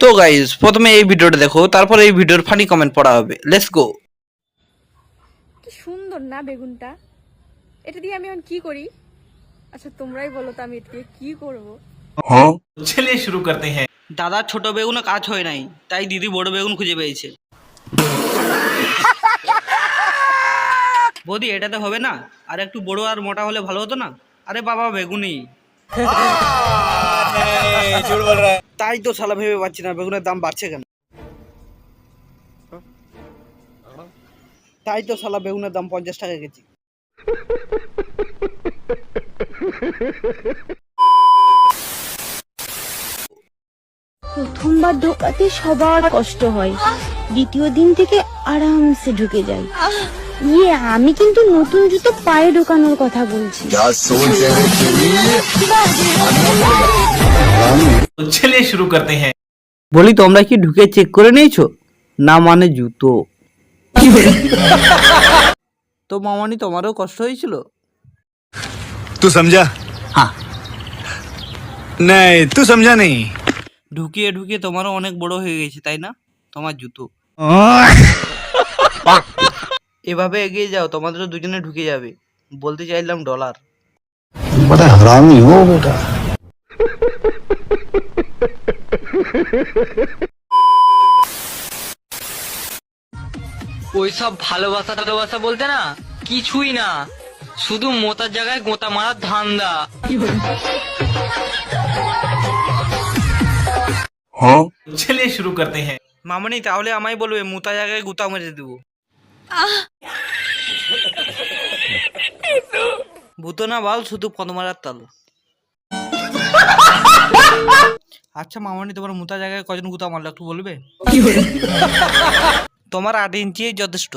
তো গাইস প্রথমে এই ভিডিওটা দেখো, তারপর এই ভিডিওর ফানি কমেন্ট পড়া হবে। Let's go. কি সুন্দর না বেগুনটা, এটা দিয়ে আমি এখন কি করি? আচ্ছা তোমরাই বলো তো আমি এটা দিয়ে কি করব। चलिए शुरू करते हैं। দাদা ছোট বেগুনে কাজ হয় নাই, তাই দিদি বড় বেগুন খুঁজে পেয়েছে। বৌদি এটাতে হবে না, আর একটু বড় আর মোটা হলে ভালো হতো না। আরে বাবা বেগুনই। তাই তো শালা ভেবে পাচ্ছি না বেগুনের দাম বাড়ছে কেন। তাই তো শালা বেগুনের দাম 50 টাকা কেজি। প্রথমবার ঢোকাতে সবার কষ্ট হয়, দ্বিতীয় দিন থেকে আরামসে ঢুকে যায়। আমি কিন্তু নতুন জুতো পায়ে ঢোকানোর কথা বলছি। तो चलिए शुरू करते हैं। বলি তোমরা কি ঢুকে চেক করে নিয়েছো? না মানে জুতো। তো মামানি তোমারও কষ্ট হয়েছিল? तू समझा? हाँ। नहीं तू समझा नहीं। ঢুকিয়ে ঢুকিয়ে তোমারও অনেক বড় হয়ে গেছে তাই না তোমার জুতো? এভাবে এগিয়ে যাও, তোমাদেরও দুজনে ঢুকে যাবে। বলতে চাইলাম ডলার। बड़ा हरामी हो बेटा। ওইসব ভালোবাসা টালোবাসা বলতে না কিছুই না, শুধু মোতার জায়গায় গোতা মারার ধান্দা। चलिए शुरू करते हैं। মামনি তাহলে আমায় বলবে মুতা জায়গায় গুতা মেরে দেব। ভূত না বাল, শুধু পদমারার তাল। আচ্ছা মামনি তোমার মুতা জায়গায় কজন গুতা মারলো একটু বলবে? তোমার 8 ইঞ্চি যথেষ্ট।